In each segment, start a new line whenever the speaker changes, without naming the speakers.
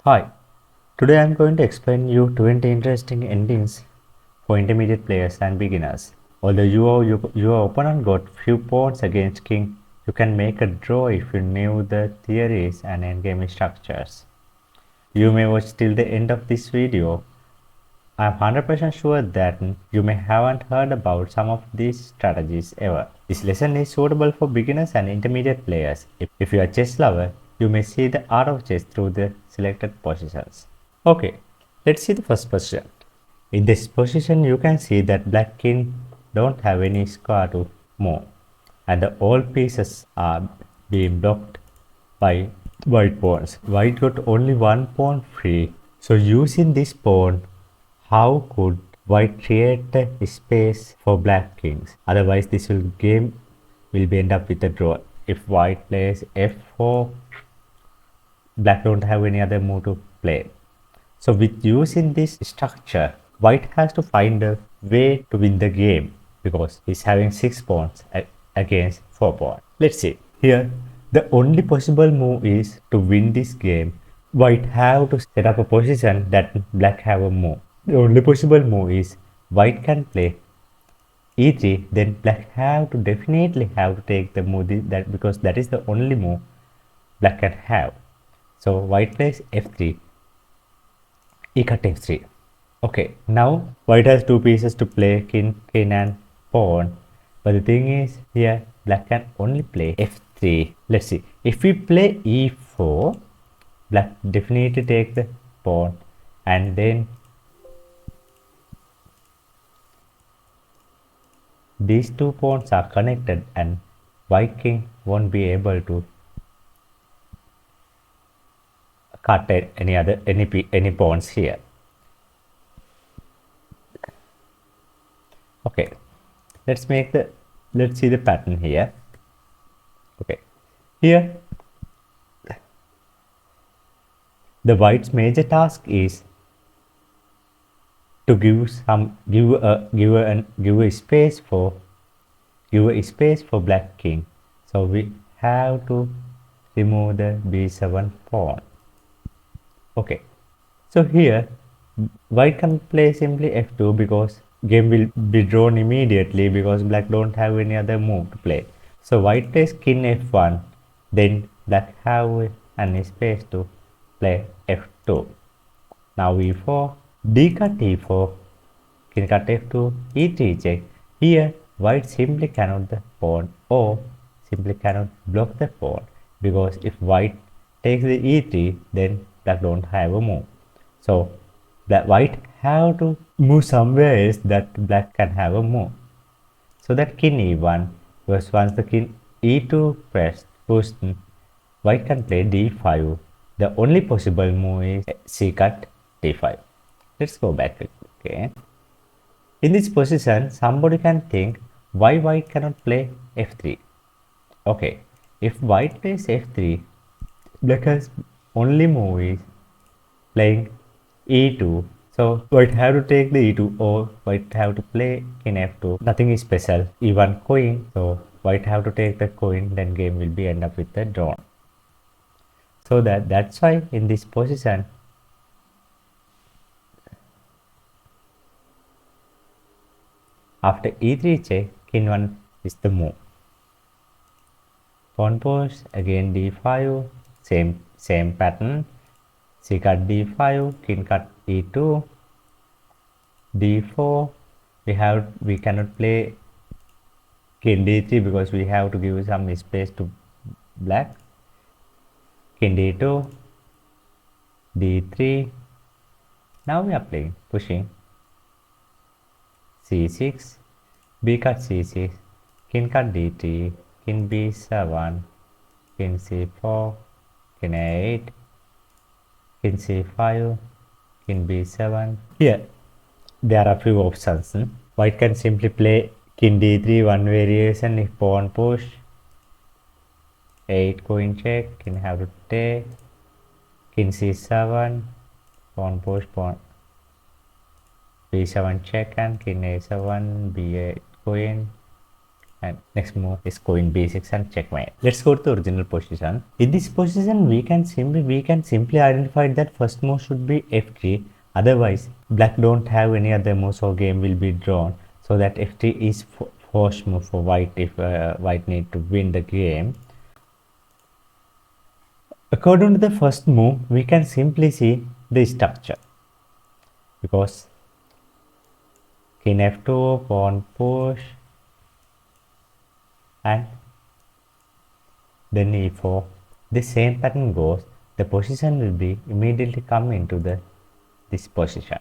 Hi, today I am going to explain you 20 interesting endings for intermediate players and beginners. Although your opponent got few pawns against king, you can make a draw if you knew the theories and endgame structures. You may watch till the end of this video. I am 100% sure that you may haven't heard about some of these strategies ever. This lesson is suitable for beginners and intermediate players. If you are a chess lover, you may see the art of chess through the selected positions. Okay, let's see the first position. In this position, you can see that black king don't have any square to move, and the all pieces are being blocked by white pawns. White got only one pawn free, so using this pawn, how could white create a space for black kings? Otherwise, this game will be end up with a draw. If white plays f4, black don't have any other move to play. So with using this structure, white has to find a way to win the game because he's having 6 pawns against 4 pawns. Let's see. Here, the only possible move is to win this game. White have to set up a position that black have a move. The only possible move is white can play e3, then black have to definitely have to take the move that because that is the only move black can have. So white plays f3, e cut f3. Okay, now white has two pieces to play, king and pawn. But the thing is, here black can only play f3. Let's see. If we play e4, black definitely take the pawn, and then these two pawns are connected, and white king won't be able to cut any pawns here. Okay, let's see the pattern here. Okay, here the white's major task is to give a space for black king. So we have to remove the b7 pawn. Okay, so here white can play simply f2 because game will be drawn immediately because black don't have any other move to play. So white plays king f1, then black have an space to play f2. Now e4, d cut e4, king cut f2, e3 check. Here white simply cannot the pawn or simply cannot block the pawn because if white takes the e3, then black don't have a move. So that white have to move somewhere else that black can have a move. So that king e1, because once the king e2 pushed, white can play d5. The only possible move is c cut d5. Let's go back again. In this position, somebody can think why white cannot play f3. Okay, if white plays f3, black has only move is playing e2. So white have to take the e2 or white have to play king f2. Nothing is special. Even queen. So white have to take the queen, then game will be end up with the draw. So that's why in this position, after e3 check, king 1 is the move. Pawn push, again d5, same pattern. C cut d5, king cut e2, d4. We cannot play king d3 because we have to give some space to black. King d2, d3. Now we are playing pushing c6, b cut c6, king cut d3, king b7, king c4, king a8, king c5, king b7. Here there are few options. White can simply play king d3, one variation if pawn push, 8 queen check, king have to take, king c7, pawn push, pawn b7 check, and king a7, b8 queen, And next move is queen b6 and checkmate. Let's go to the original position. In this position, we can simply identify that first move should be f3. Otherwise, black don't have any other moves, so game will be drawn. So that f3 is forced move for white if white need to win the game. According to the first move, we can simply see the structure, because king f2, pawn push, and then e4. The same pattern goes. The position will be immediately come into this position.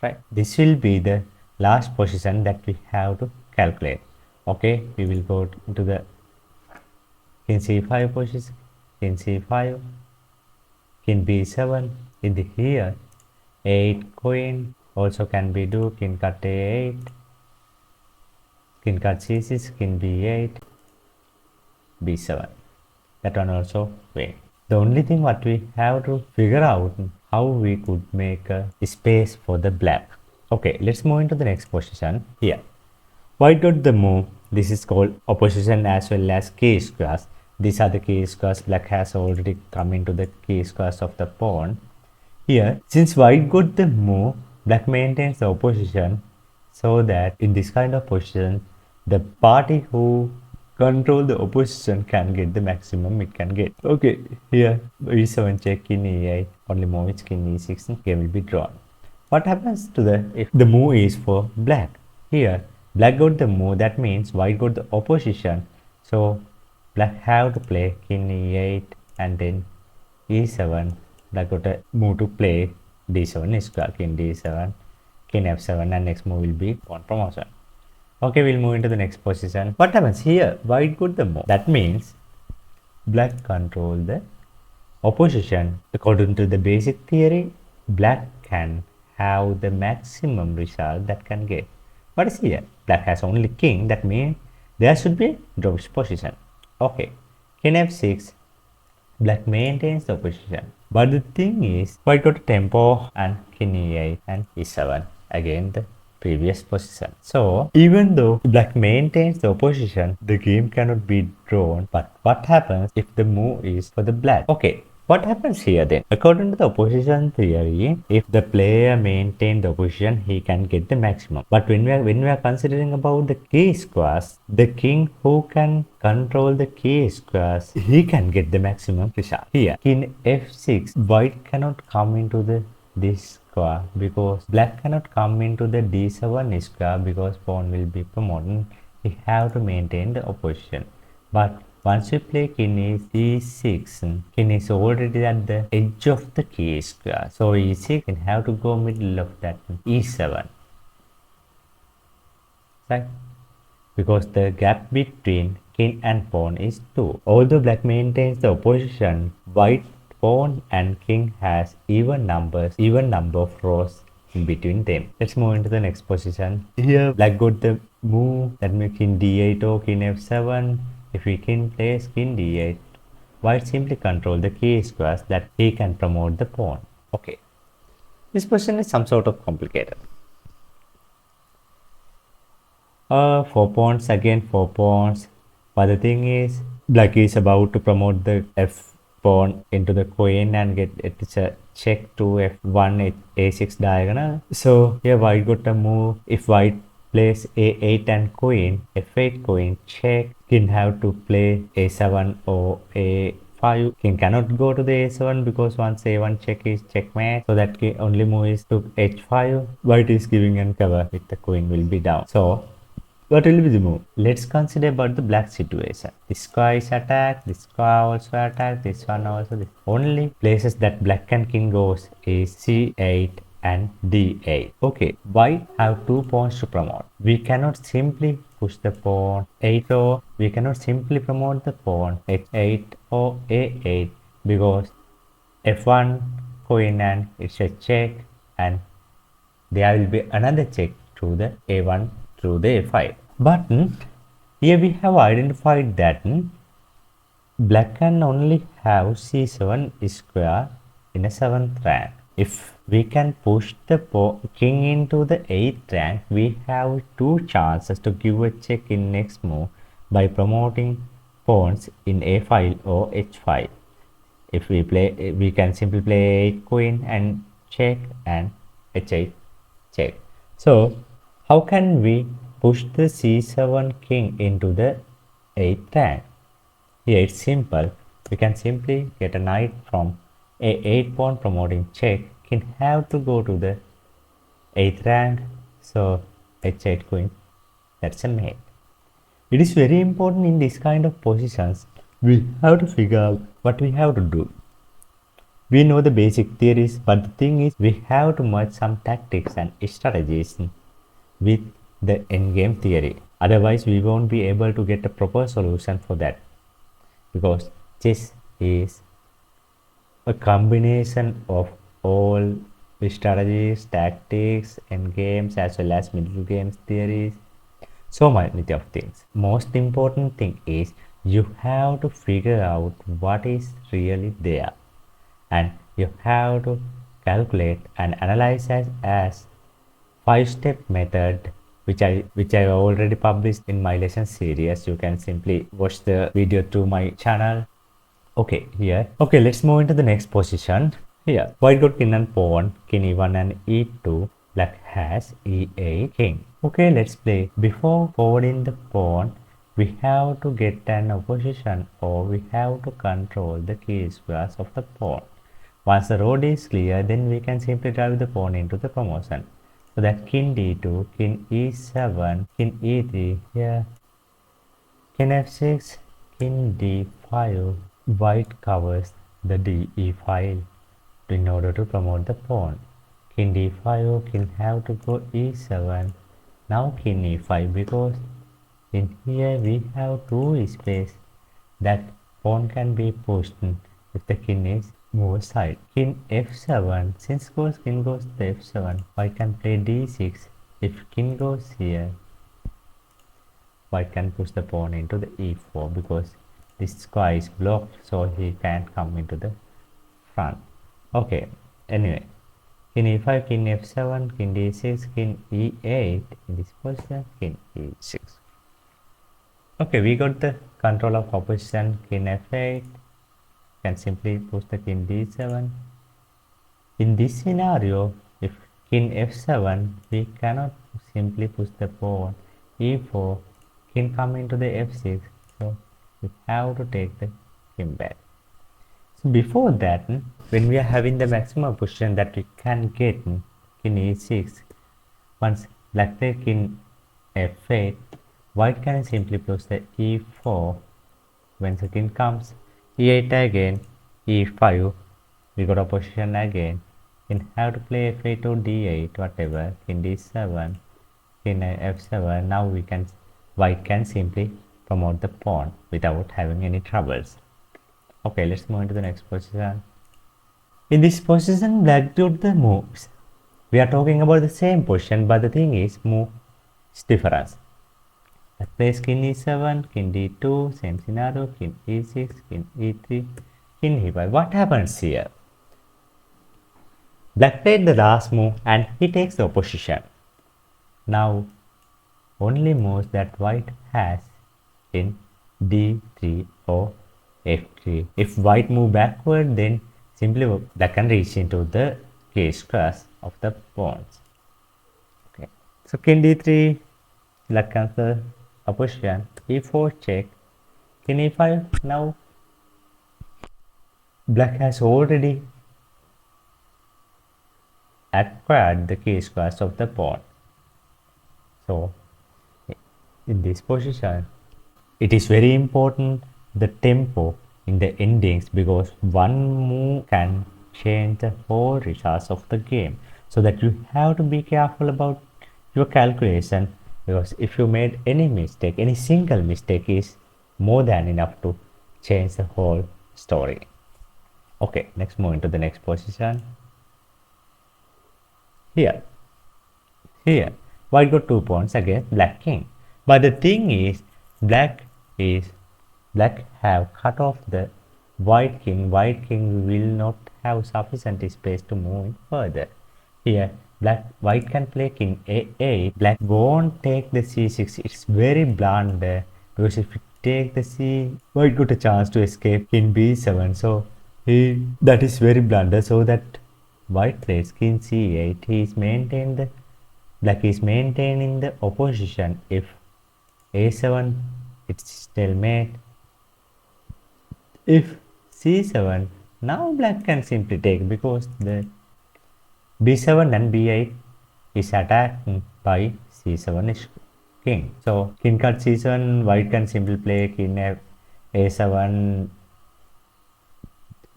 Right. This will be the last position that we have to calculate. Okay, we will go into the king c5 position, king c5, king b7. In the here, 8 queen also can be do king cut a8, king cut c6, king b8, b7. That one also win. The only thing what we have to figure out how we could make a space for the black. Okay, let's move into the next position. Here, white got the move. This is called opposition as well as key squares. These are the key squares. Black has already come into the key squares of the pawn. Here, since white got the move, black maintains the opposition, so that in this kind of position, the party who control the opposition can get the maximum it can get. Okay, here e7 check, king e8, only move is king e6, game will be drawn. What happens to the if the move is for black? Here, black got the move, that means white got the opposition. So black have to play king e8 and then e7. Black got a move to play d7 is king d7, king f7, and next move will be pawn promotion. Okay, we'll move into the next position. What happens here? White got the move. That means black control the opposition. According to the basic theory, black can have the maximum result that can get. What is here? Black has only king. That means there should be dropped position. Okay, king f6. Black maintains the position. But the thing is, white got a tempo and king e8 and e7. Again, the previous position. So, even though black maintains the opposition, the game cannot be drawn. But what happens if the move is for the black? Okay, what happens here then? According to the opposition theory, if the player maintains the opposition, he can get the maximum. But when we are considering about the key squares, the king who can control the key squares, he can get the maximum result. Here, king f6, white cannot come into this square because black cannot come into the d7 square because pawn will be promoted. We have to maintain the opposition. But once we play king e6, king is already at the edge of the key square. So e6 can have to go middle of that e7. Right? Because the gap between king and pawn is 2. Although black maintains the opposition, white pawn and king has even number of rows in between them. Let's move into the next position. Here black got the move, that means king d8 or king f7. If we king plays king d8, white simply control the key squares that he can promote the pawn. Okay, this position is some sort of complicated. 4 pawns, again 4 pawns. But the thing is, black is about to promote the f pawn into the queen and get it's a check to f1 a6 diagonal. So here white got a move. If white plays a8 and queen, f8 queen check, king have to play a7 or a5. King cannot go to the a7 because once a1 check is checkmate, so that only move is to h5. White is giving an cover with the queen will be down. So what will be the move? Let's consider about the black situation. This guy is attacked, this guy also attacked, this one also. This. Only places that black and king goes is c8 and d8. Okay, white have 2 pawns to promote. We cannot simply push the pawn 8 or we cannot simply promote the pawn h8 or a8 because f1 queen and it's a check and there will be another check through the a1 through the a5. But here we have identified that black can only have c7 square in a 7th rank. If we can push the king into the 8th rank. We have two chances to give a check in next move by promoting pawns in a5 or h5. If we play, we can simply play 8 queen and check and h8 check. So how can we push the c7 king into the 8th rank? Here it's simple. We can simply get a knight from a8 pawn promoting check. King have to go to the 8th rank. So h8 queen. That's a mate. It is very important in this kind of positions. We have to figure out what we have to do. We know the basic theories, but the thing is we have to merge some tactics and strategies with the endgame theory. Otherwise, we won't be able to get a proper solution for that, because chess is a combination of all the strategies, tactics, endgames, as well as middle games theories. So many of things. Most important thing is you have to figure out what is really there, and you have to calculate and analyze as 5-step method, which I already published in my lesson series. You can simply watch the video through my channel. Okay, let's move into the next position. Here, white got king and pawn, king e1 and e2. Black has e8 king. Okay, let's play. Before forwarding the pawn, we have to get an opposition, or we have to control the key squares of the pawn. Once the road is clear, then we can simply drive the pawn into the promotion. So that king d2, king e7, king e3, here, king f6, king d5. White covers the de file in order to promote the pawn. King d5, king have to go e7. Now king e5, because in here we have two space that pawn can be pushed if the king is moved aside. King f7, since king goes to f7, white can play d6. If king goes here, white can push the pawn into the e4, because this square is blocked, so he can't come into the front. Okay, anyway, king e5, king f7, king d6, king e8 in this position, king e6. Okay, we got the control of opposition. King f8, can simply push the king d7. In this scenario, if king f7, we cannot simply push the pawn e4, king come into the f6, so we have to take the king back. So before that, when we are having the maximum position that we can get, king e6, once black play king f8, white can simply push the e4. When the king comes, e8 again, e5, we got a position again. King have to play f8 or d8, whatever. King d7, king f7. Now white can simply promote the pawn without having any troubles. Okay, let's move into the next position. In this position, black did the moves. We are talking about the same position, but the thing is, move is difference. Let's play king e7, king d2, same scenario, king e6, king e3, king e5. What happens here? Black played the last move and he takes the opposition. Now, only moves that white has in d3 or f3. If white move backward, then simply black can reach into the k squares of the pawns. Okay. So king d3, black cancel opposition, e4 check, king e5. Now black has already acquired the k squares of the pawn. So in this position, it is very important the tempo in the endings, because one move can change the whole results of the game. So that you have to be careful about your calculation, because if you made any mistake, any single mistake is more than enough to change the whole story. Okay, let's move into the next position. Here, white got 2 pawns against black king. But the thing is, black have cut off the white king. White king will not have sufficient space to move further. Here, white can play king a8. Black won't take the c6. It's very blunder because if you take the c, white got a chance to escape king b7. So that is very blunder. So that white plays king c8. Black is maintaining the opposition. If a7, it's stalemate. If c7, now black can simply take because the b7 and b8 is attacked by c7 is king. So king cut c7, white can simply play king a7,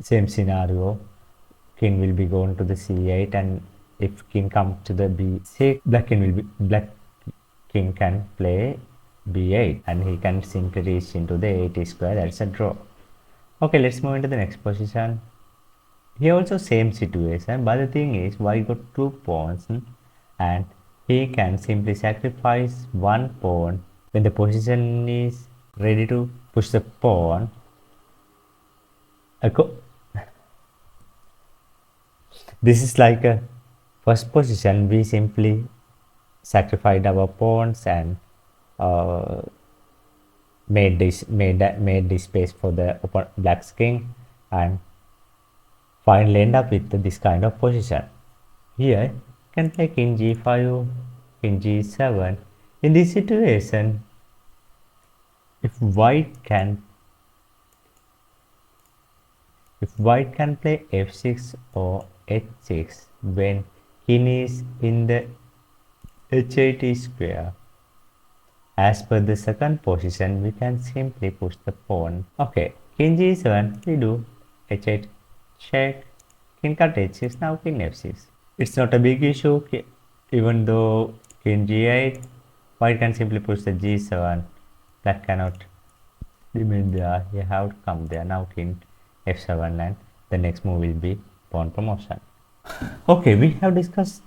same scenario. King will be going to the c8, and if king comes to the b6, black king can play b8, and he can simply reach into the 8 square. That's a draw. Okay, let's move into the next position. Here also same situation, but the thing is white got 2 pawns and he can simply sacrifice 1 pawn when the position is ready to push the pawn. This is like a first position. We simply sacrificed our pawns and made this space for the black's king, and finally end up with this kind of position. Here can play king g5, king g7. In this situation, if white can play f6 or h6 when king is in the h8 square, as per the second position, we can simply push the pawn. Okay, king g7, we do h8 check, king cut h6, now king f6. It's not a big issue, even though king g8, white can simply push the g7, black cannot remain there, he have to come there. Now king f7, and the next move will be pawn promotion. Okay, we have discussed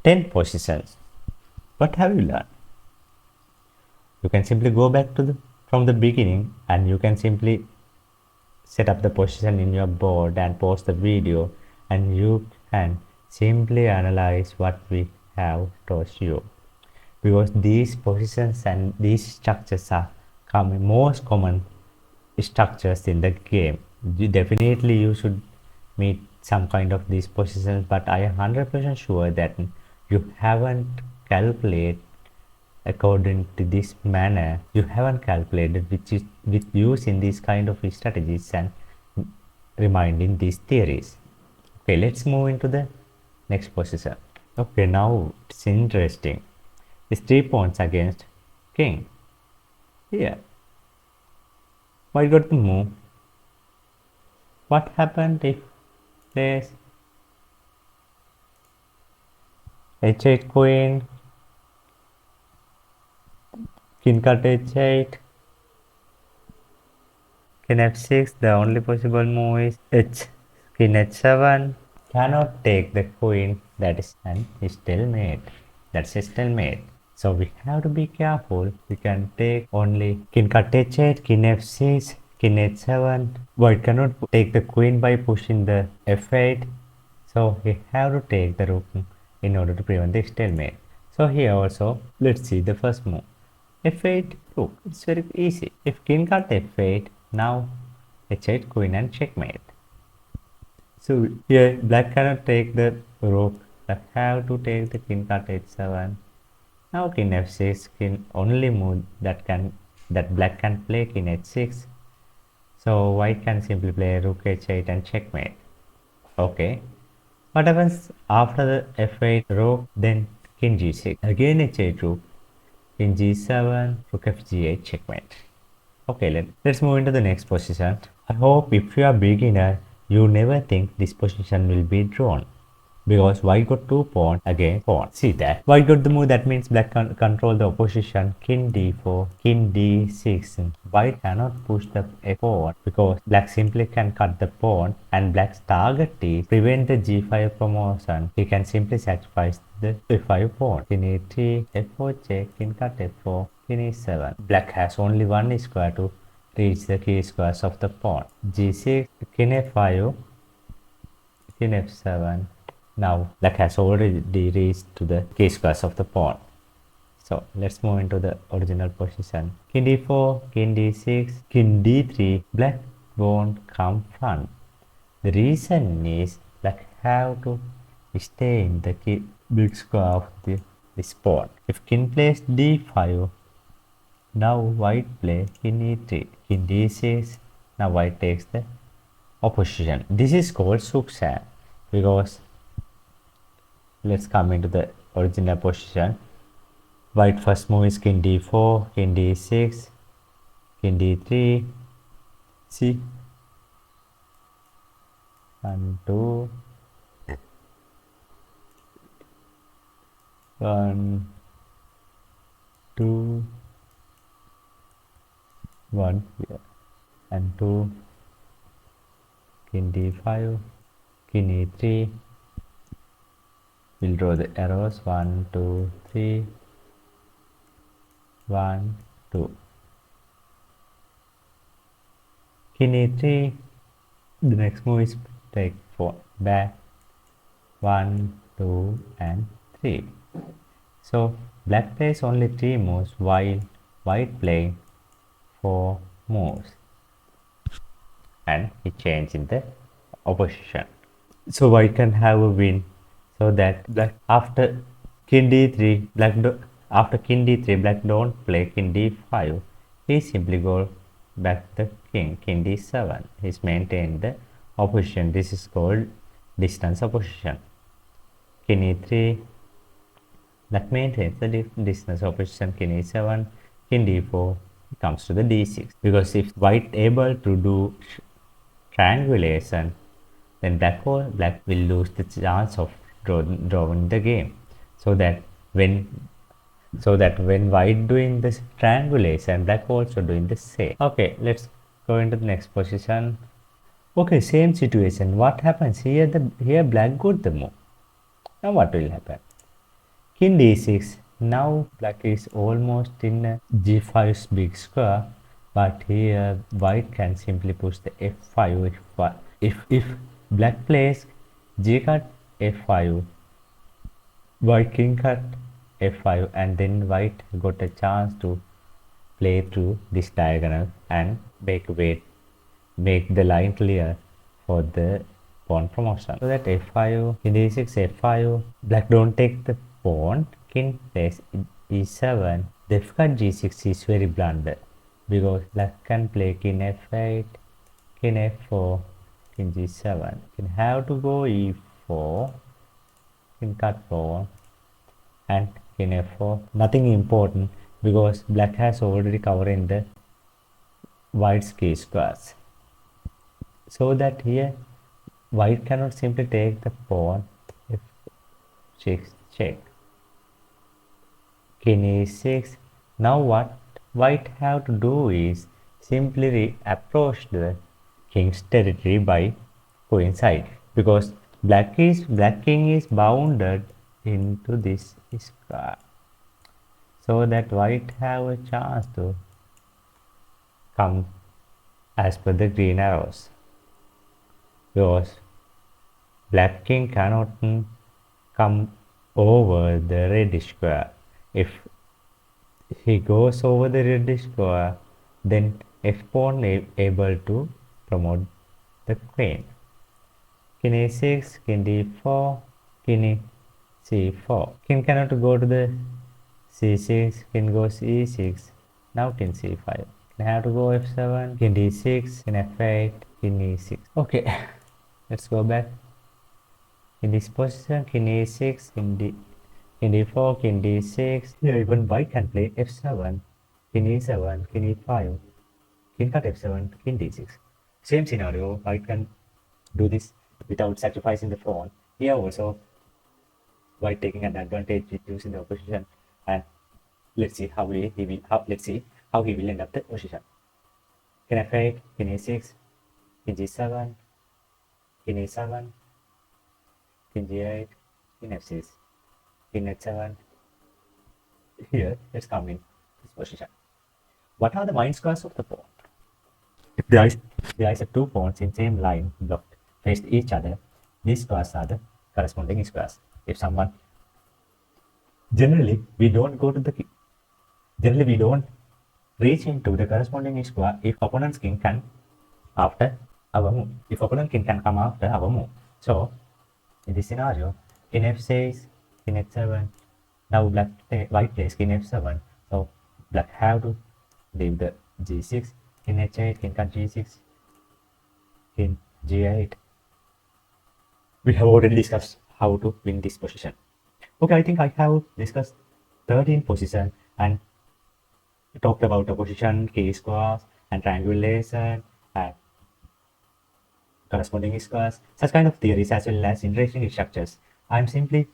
10 positions. What have you learned? You can simply go back to from the beginning, and you can simply set up the position in your board and pause the video, and you can simply analyze what we have taught you, because these positions and these structures are most common structures in the game. You should meet some kind of these positions, but I am 100% sure that you haven't calculated according to this manner. You haven't calculated with using these kind of strategies and reminding these theories. Okay, let's move into the next position. Okay, now it's interesting. It's 3 pawns against king. Here, white got the move. What happened if there's h8 queen, king cut h8, king f6? The only possible move is king h7. Cannot take the queen. That is an stalemate. That's a stalemate. So we have to be careful. We can take only king cut h8, king f6, king h7. White cannot take the queen by pushing the f8. So we have to take the rook in order to prevent the stalemate. So here also, let's see the first move. f8 rook. It's very easy. If king cut f8, now h8 queen and checkmate. So here black cannot take the rook. Black have to take the king cut h7. Now king f6, king only move that black can play king h6. So white can simply play rook h8 and checkmate. Okay. What happens after the f8 rook? Then king g6. Again h8 rook. King g7, rook fg8, checkmate. Okay, let's move into the next position. I hope if you are beginner, you never think this position will be drawn, because white got 2 pawns against pawn. See that? White got the move, that means black can control the opposition. King d4, king d6. White cannot push the pawn because black simply can cut the pawn, and black's target is prevent the g5 promotion. He can simply sacrifice the f5 pawn. King e3, f4 check, king cut f4, king e7. Black has only 1 square to reach the key squares of the pawn. g6, king f5, king f7, Now black has already reached to the key squares of the pawn. So let's move into the original position. King d4, king d6, king d3. Black won't come front. The reason is black have to stay in the key big square of this pawn. If king plays d5, now white play king e3, king d6. Now white takes the opposition. This is called Sukshan because let's come into the original position. White first move is king d4, king d6, king d3. See, 1, 2, 1, 2, 1 here, and 2, king d5, king e3. We'll draw the arrows 1, 2, 3, 1, 2. King e3. The next move is take 4 back 1, 2, and 3. So black plays only 3 moves while white playing 4 moves, and he changed in the opposition. So white can have a win. So that black after king d3, after king d3, black don't play king d5. He simply go back the king d7. He's maintained the opposition. This is called distance opposition. King e3, black maintains the distance opposition. King e7, king d4 comes to the d6. Because if white able to do triangulation, then black will lose the chance of drawing the game. So that when white doing this triangulation, black also doing the same. Okay, let's go into the next position. Okay, same situation. What happens here? Here black got the move. Now what will happen? King d6. Now black is almost in a g5's big square, but here white can simply push the f5. If black plays g cut f5, white king cut f5, and then white got a chance to play through this diagonal and make the line clear for the pawn promotion. So that f5, king d6, f5, black don't take the pawn, king plays e7. The f cut g6 is very blunder because black can play king f8, king f4, king g7. Can have to go e4, king cut 4, and king f4. Nothing important because black has already covered in the white's key squares. So that here white cannot simply take the pawn if check. King e6. Now what white have to do is simply approach the king's territory by going side, because black king is bounded into this square, so that white have a chance to come as per the green arrows, because black king cannot come over the reddish square. If he goes over the reddish square, then f pawn able to promote the queen. King a6, king d4, king c4. King cannot go to the c6, king goes e6. Now king c5. King have to go f7, king d6, king f8, king e6. Okay, let's go back. In this position, king a6, king d4, king d6. Here even white can play f7, king e7, king e5, king cut f7, king d6. Same scenario, white can do this without sacrificing the pawn. Here also, white taking an advantage with using the opposition, and let's see how he will end up the position. King f8, king a6, king g7, king a7, king g8, king f6, king h7. Here, let's come in this position. What are the mind squares of the pawn? If there is 2 pawns in same line blocked faced each other, these squares are the corresponding squares. If someone generally we don't go to the generally we don't reach into the corresponding square if opponent's king can after our move. If opponent king can come after our move. So in this scenario, king f6, king h7. Now white plays king f7. So black have to leave the g6, king h8, king cut g6, king g8. We have already discussed how to win this position. Okay, I think I have discussed 13 position and talked about the position, key squares, and triangulation, and corresponding squares, such kind of theories as well as interesting structures. I'm simply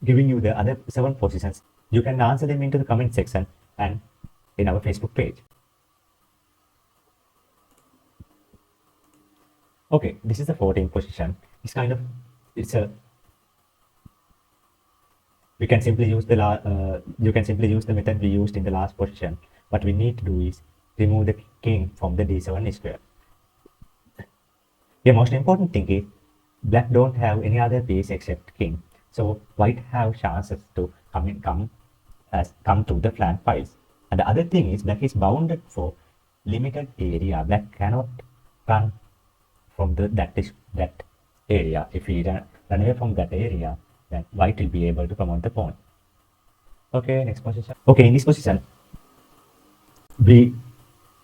giving you the other 7 positions. You can answer them into the comment section and in our Facebook page. Okay, this is the 14th position. It's a we can simply use you can simply use the method we used in the last position. What we need to do is remove the king from the d7 square. The most important thing is black don't have any other piece except king. So white have chances to come to the flank files. And the other thing is black is bounded for limited area. Black cannot run from that area. If we run away from that area, then white will be able to promote the pawn. Okay, next position. Okay, in this position, we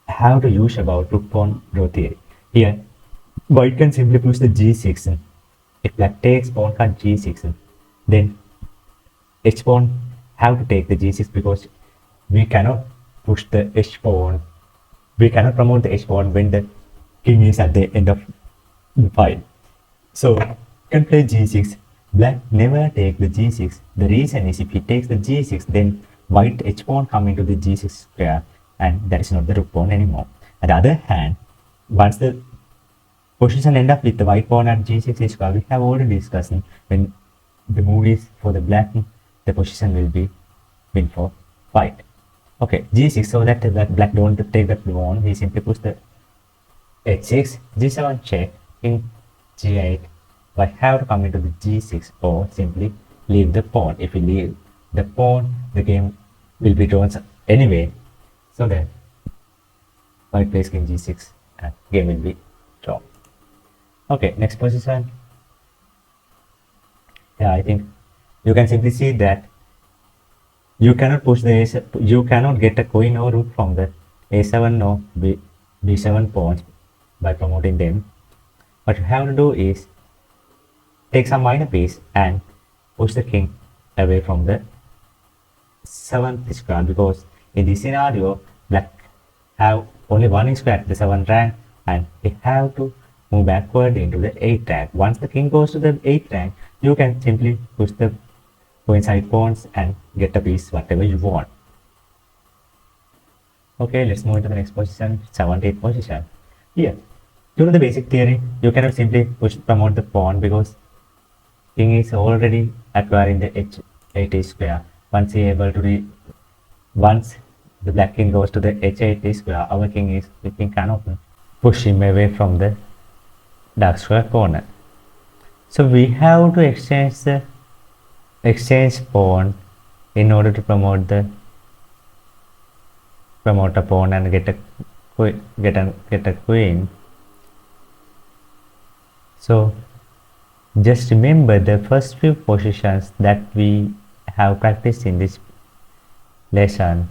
have to use about rook pawn draw theory. Here, white can simply push the g6. If black takes pawn cut g6, then h pawn have to take the g6 because we cannot push the h pawn. We cannot promote the h pawn when the king is at the end of the file. So you can play g6. Black never take the g6. The reason is if he takes the g6, then white h pawn come into the g6 square, and that is not the rook pawn anymore. On the other hand, once the position end up with the white pawn at g6 square, we have already discussed when the move is for the black, the position will be win for white. Okay, g6, so that black don't take that pawn, he simply puts the h6, g7 check, king g8. White have to come into the g6 or simply leave the pawn. If we leave the pawn, the game will be drawn anyway. So then white plays king g6 and game will be drawn. Okay, next position. Yeah, I think you can simply see that you cannot push the you cannot get a queen or rook from the a7 or b7 pawns by promoting them. What you have to do is take some minor piece and push the king away from the 7th square, because in this scenario black have only one square at the 7th rank and they have to move backward into the 8th rank. Once the king goes to the 8th rank, you can simply push the coincide pawns and get a piece whatever you want. Okay, let's move into the next position, 17th position. Here, due to the basic theory, you cannot simply promote the pawn because king is already acquiring the h8 square. Once the black king goes to the h8 square, our king cannot push him away from the dark square corner. So we have to exchange pawn in order to promote a pawn and get a queen. So just remember the first few positions that we have practiced in this lesson,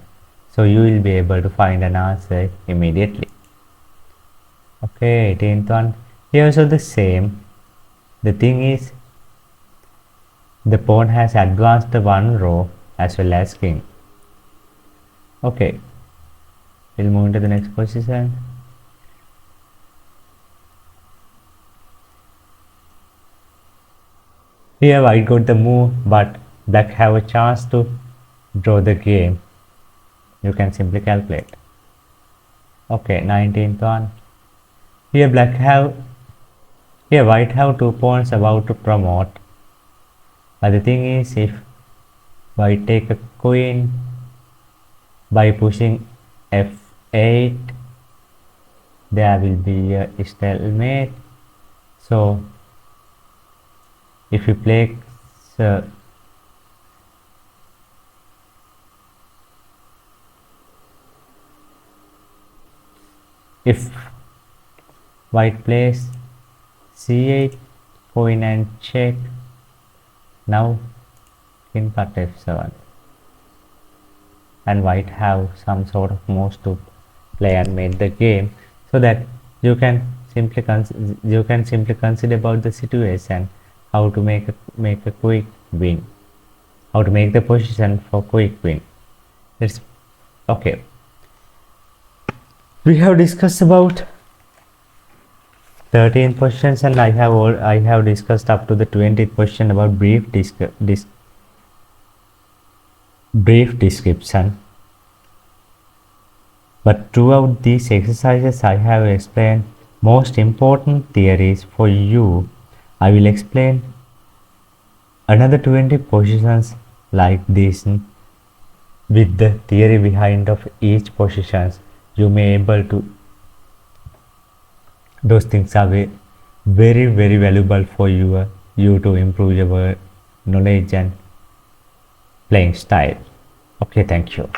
so you will be able to find an answer immediately. Okay, 18th one. Here also the same. The thing is, the pawn has advanced one row as well as king. Okay, we'll move into the next position. Here white got the move, but black have a chance to draw the game. You can simply calculate. Okay, 19th one. Here white have 2 pawns about to promote. But the thing is, if white take a queen by pushing f8, there will be a stalemate. So If you play uh, if white plays c8, queen and check, now king part f7, and white have some sort of moves to play and make the game, so that you can simply consider about the situation, how to make a quick win, how to make the position for quick win. It's okay. We have discussed about 13 questions, and I have discussed up to the 20th question about brief description. But throughout these exercises, I have explained most important theories for you. I will explain another 20 positions like this with the theory behind of each positions. You may able to, those things are very valuable for you to improve your knowledge and playing style. Okay, thank you.